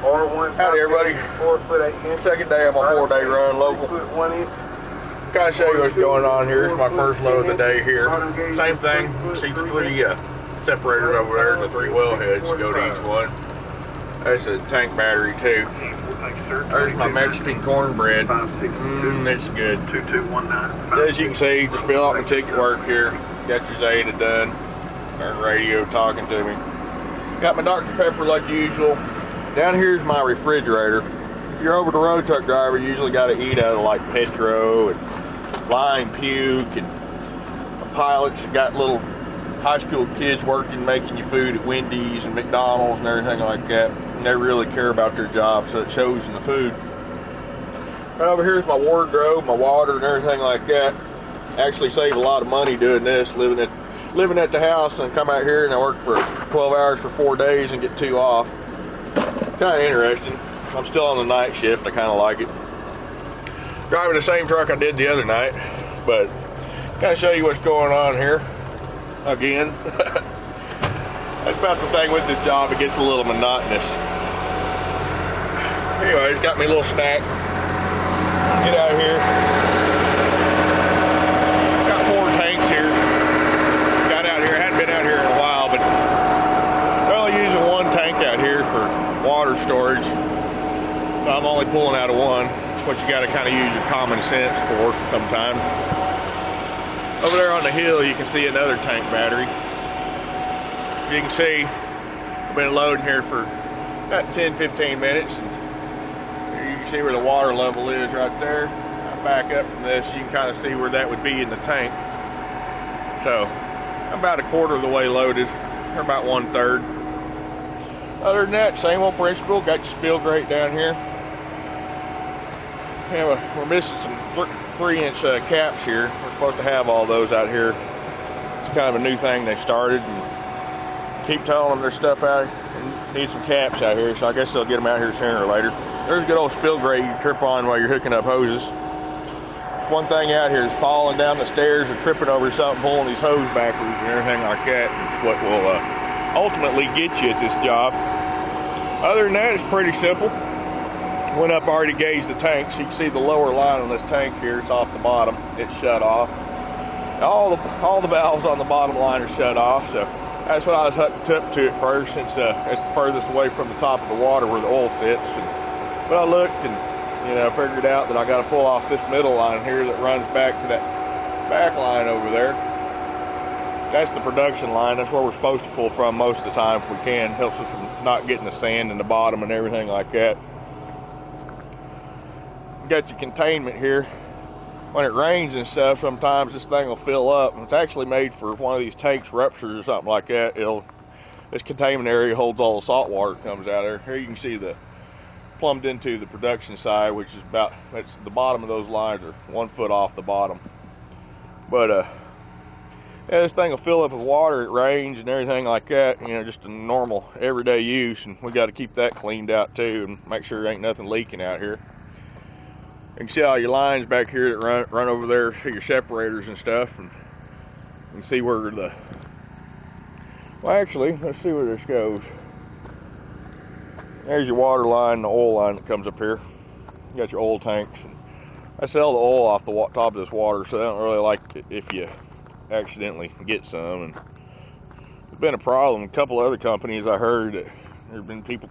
Howdy everybody. Second day of my 4-day run local. Kind of show you what's going on here. This is my first load of the day here. Same thing. See the three separators over there and the three well heads go to each one. That's a tank battery too. There's my Mexican cornbread. It's good. As you can see, just fill out my ticket work here. Got your Zeta done. Our radio talking to me. Got my Dr. Pepper like usual. Down here's my refrigerator. If you're over the road truck driver, you usually got to eat out of like Petro and Line Puke, and the pilots got little high school kids working, making you food at Wendy's and McDonald's and everything like that. And they really care about their job, so it shows in the food. Right over here's my wardrobe, my water and everything like that. Actually save a lot of money doing this, living at the house, and come out here and I work for 12 hours for 4 days and get 2 off. Kind of interesting. I'm still on the night shift. I kind of like it. Driving the same truck I did the other night, but kind of show you what's going on here again. That's about the thing with this job. It gets a little monotonous. Anyways, got me a little snack. Get out of here. Got 4 tanks here. Got out here. I hadn't been out here in a while, but they're only using 1 tank out here for water storage. So I'm only pulling out of 1. It's what you got to kind of use your common sense for sometimes. Over there on the hill you can see another tank battery. You can see I've been loading here for about 10-15 minutes, and you can see where the water level is right there. I back up from this, you can kind of see where that would be in the tank. So I'm about 1/4 of the way loaded, or about 1/3. Other than that, same old principle. Got your spill grate down here. Yeah, we're missing some 3-inch caps here. We're supposed to have all those out here. It's kind of a new thing they started, and keep telling them there's stuff out and need some caps out here, so I guess they'll get them out here sooner or later. There's a good old spill grate you can trip on while you're hooking up hoses. One thing out here is falling down the stairs or tripping over something, pulling these hose backwards and everything like that. It's what will ultimately get you at this job. Other than that, it's pretty simple. Went up, already gauged the tank, so you can see the lower line on this tank here. It's off the bottom. It's shut off. All the valves on the bottom line are shut off, so that's what I was hooked up to at first, since it's the furthest away from the top of the water where the oil sits. But I looked and figured out that I got to pull off this middle line here that runs back to that back line over there. That's the production line. That's where we're supposed to pull from most of the time if we can. Helps us from not getting the sand in the bottom and everything like that. Got your containment here. When it rains and stuff, sometimes this thing will fill up. And it's actually made for one of these tanks ruptures or something like that. This containment area holds all the salt water that comes out of there. Here you can see the plumbed into the production side, which is that's the bottom of those lines are 1 foot off the bottom. But yeah, this thing will fill up with water. It rains and everything like that. Just a normal everyday use, and we got to keep that cleaned out too, and make sure there ain't nothing leaking out here. You can see all your lines back here that run over there, your separators and stuff, and you can see where well, actually, let's see where this goes. There's your water line, the oil line that comes up here. You got your oil tanks. And I sell the oil off the top of this water, so I don't really like it if you accidentally get some. And it's been a problem. A couple other companies I heard that there's been people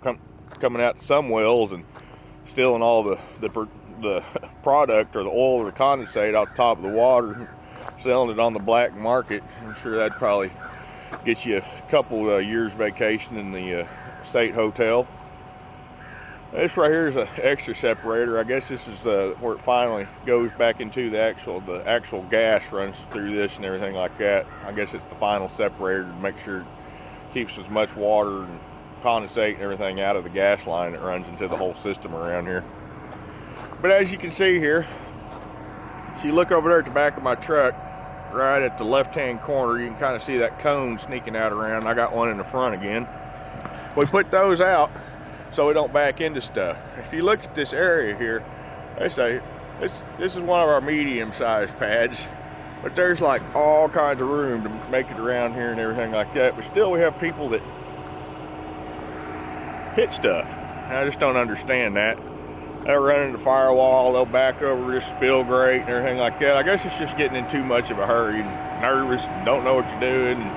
coming out to some wells and stealing all the product or the oil or the condensate off the top of the water, selling it on the black market. I'm sure that'd probably get you a couple years vacation in the state hotel. This right here is an extra separator. I guess this is where it finally goes back into the actual gas runs through this and everything like that. I guess it's the final separator to make sure it keeps as much water and condensate and everything out of the gas line that runs into the whole system around here. But as you can see here, if you look over there at the back of my truck, right at the left-hand corner, you can kind of see that cone sneaking out around. I got one in the front again. We put those out so we don't back into stuff. If you look at this area here, they say this is one of our medium-sized pads, but there's like all kinds of room to make it around here and everything like that. But still, we have people that hit stuff. I just don't understand that. They'll run into the firewall, they'll back over this spill grate and everything like that. I guess it's just getting in too much of a hurry, and nervous, don't know what you're doing, and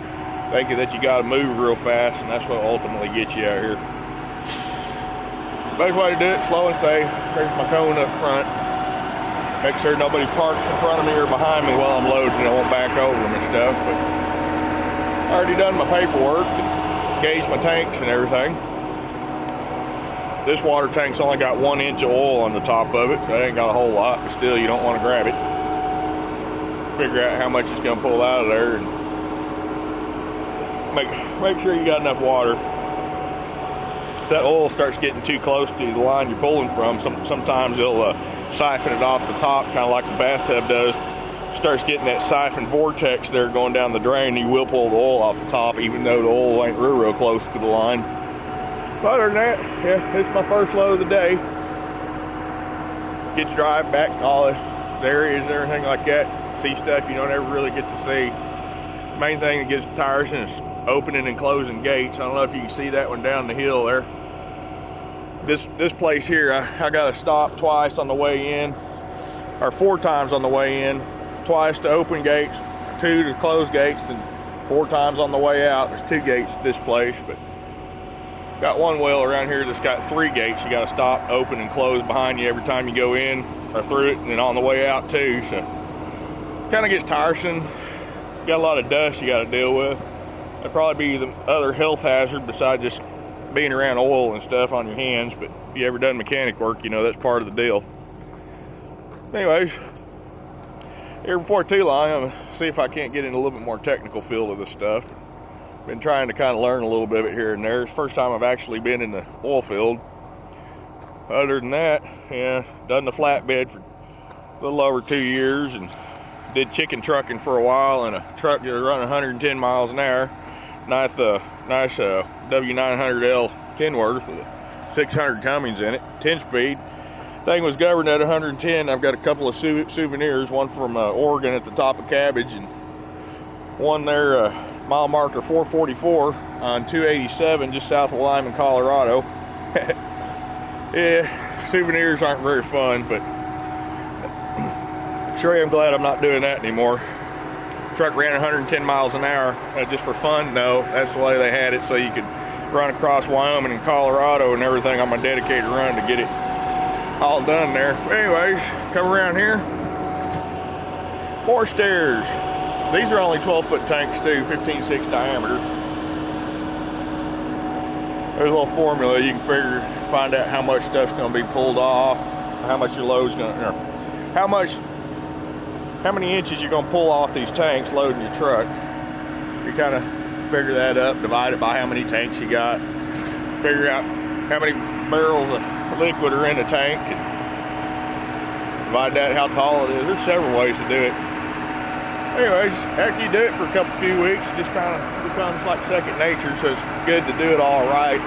thinking that you got to move real fast, and that's what ultimately gets you out here. Best way to do it, slow and safe. There's my cone up front. Make sure nobody parks in front of me or behind me while I'm loading, and I won't back over them and stuff. But I already done my paperwork and gauged my tanks and everything. This water tank's only got 1 inch of oil on the top of it, so it ain't got a whole lot, but still you don't want to grab it. Figure out how much it's going to pull out of there, and make sure you got enough water. If that oil starts getting too close to the line you're pulling from, sometimes it'll siphon it off the top, kind of like the bathtub does. Starts getting that siphon vortex there going down the drain, you will pull the oil off the top, even though the oil ain't real close to the line. But other than that, yeah, it's my first load of the day. Get to drive back all the areas and everything like that. See stuff you don't ever really get to see. Main thing that gets tiresome is opening and closing gates. I don't know if you can see that one down the hill there. This place here, I got to stop twice on the way in, or 4 times on the way in. Twice to open gates, 2 to close gates, and 4 times on the way out. There's 2 gates at this place, but got one well around here that's got 3 gates. You got to stop, open, and close behind you every time you go in or through it, and then on the way out too. So kind of gets tiresome. Got a lot of dust you got to deal with. That'd probably be the other health hazard besides just being around oil and stuff on your hands. But if you ever done mechanic work, you know that's part of the deal. Anyways, here before too long, I'm gonna see if I can't get in a little bit more technical feel of this stuff. Been trying to kind of learn a little bit of it here and there. It's the first time I've actually been in the oil field. Other than that, yeah, done the flatbed for a little over 2 years, and did chicken trucking for a while in a truck that was running 110 miles an hour. Nice W900L Kenworth with a 600 Cummins in it, 10-speed. Thing was governed at 110. I've got a couple of souvenirs, one from Oregon at the top of Cabbage, and one there, mile marker 444 on 287 just south of Lyman, Colorado. Yeah, souvenirs aren't very fun, but sure am glad I'm not doing that anymore. Truck ran 110 miles an hour just for fun. No, that's the way they had it, so you could run across Wyoming and Colorado and everything on my dedicated run to get it all done there. But anyways, come around here, more stairs. These are only 12-foot tanks too, 15.6 diameter. There's a little formula you can find out how much stuff's going to be pulled off, how much your load's going to, how many inches you're going to pull off these tanks loading your truck. You kind of figure that up, divide it by how many tanks you got, figure out how many barrels of liquid are in the tank, and divide that how tall it is. There's several ways to do it. Anyways, after you do it for a few weeks, it just kind of becomes like second nature, so it's good to do it all right.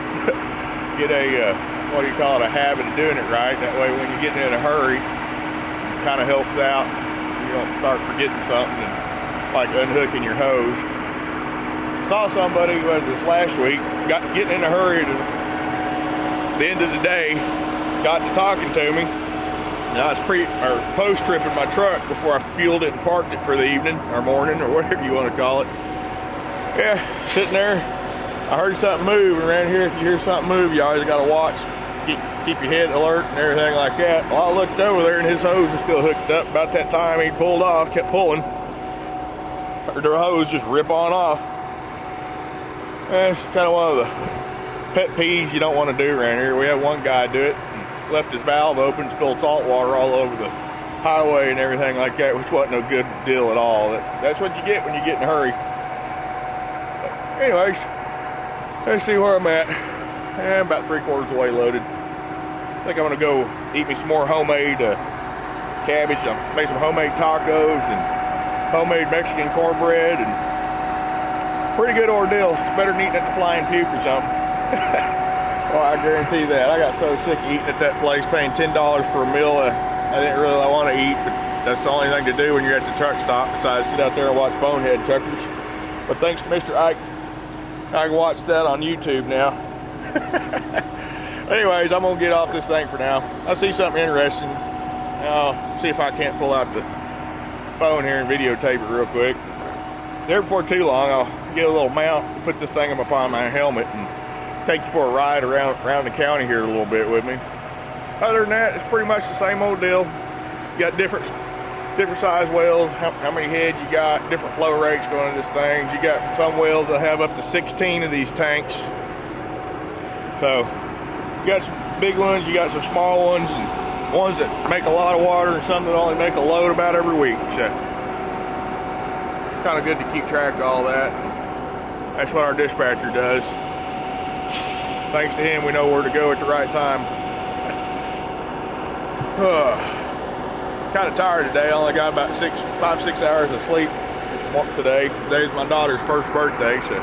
Get a, a habit of doing it right. That way when you're getting in a hurry, it kind of helps out. You don't start forgetting something and like unhooking your hose. Saw somebody this last week, getting in a hurry at the end of the day, got to talking to me. And I was post-tripping my truck before I fueled it and parked it for the evening or morning or whatever you want to call it. Yeah, sitting there, I heard something move around here. If you hear something move, you always got to watch, keep your head alert and everything like that. Well, I looked over there and his hose was still hooked up. About that time he pulled off, kept pulling. Heard the hose just rip on off. That's kind of one of the pet peeves you don't want to do around here. We had one guy do it. Left his valve open, spilled salt water all over the highway and everything like that, which wasn't no good deal at all. That's what you get when you get in a hurry. But anyways, let's see where I'm at. I'm about 3/4 of the way loaded. I think I'm gonna go eat me some more homemade cabbage. I made some homemade tacos and homemade Mexican cornbread, and pretty good ordeal. It's better than eating at the Flying Puke or something. Oh, I guarantee that. I got so sick of eating at that place, paying $10 for a meal. I didn't really want to eat, but that's the only thing to do when you're at the truck stop besides sit out there and watch Bonehead Truckers. But thanks to Mr. Ike, I can watch that on YouTube now. Anyways, I'm gonna get off this thing for now. I'll see something interesting. I'll see if I can't pull out the phone here and videotape it real quick. There before too long, I'll get a little mount and put this thing upon my helmet and take you for a ride around the county here a little bit with me. Other than that, it's pretty much the same old deal. You got different size wells, how many heads you got, different flow rates going into this thing. You got some wells that have up to 16 of these tanks. So you got some big ones, you got some small ones, and ones that make a lot of water, and some that only make a load about every week. So kind of good to keep track of all that. That's what our dispatcher does. Thanks to him, we know where to go at the right time. Kind of tired today. I only got about 5-6 hours of sleep today. Today's my daughter's first birthday, so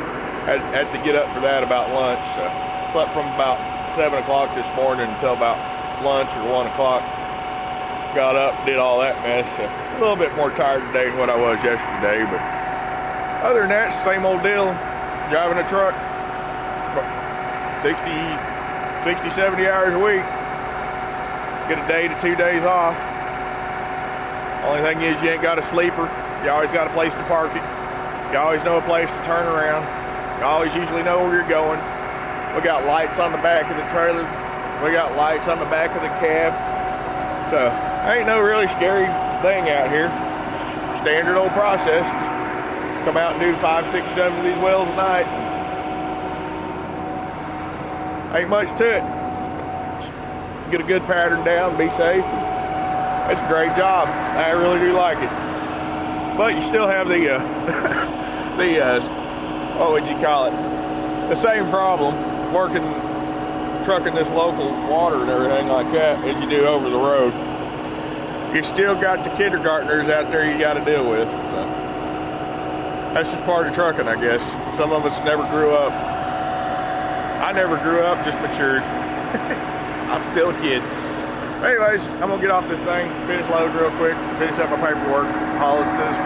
I had to get up for that about lunch. So slept from about 7 o'clock this morning until about lunch or 1 o'clock. Got up, did all that mess. So a little bit more tired today than what I was yesterday, but other than that, same old deal. Driving a truck 60, 70 hours a week. Get a day to 2 days off. Only thing is you ain't got a sleeper. You always got a place to park it. You always know a place to turn around. You always usually know where you're going. We got lights on the back of the trailer. We got lights on the back of the cab. So ain't no really scary thing out here. Standard old process. Come out and do 5, 6, 7 of these wells a night. Ain't much to it. Get a good pattern down, be safe. It's a great job. I really do like it. But you still have the what would you call it? The same problem trucking this local water and everything like that as you do over the road. You still got the kindergartners out there you got to deal with. So that's just part of trucking, I guess. Some of us never grew up. I never grew up, just matured. I'm still a kid. Anyways, I'm gonna get off this thing, finish loading real quick, finish up my paperwork, haul this to the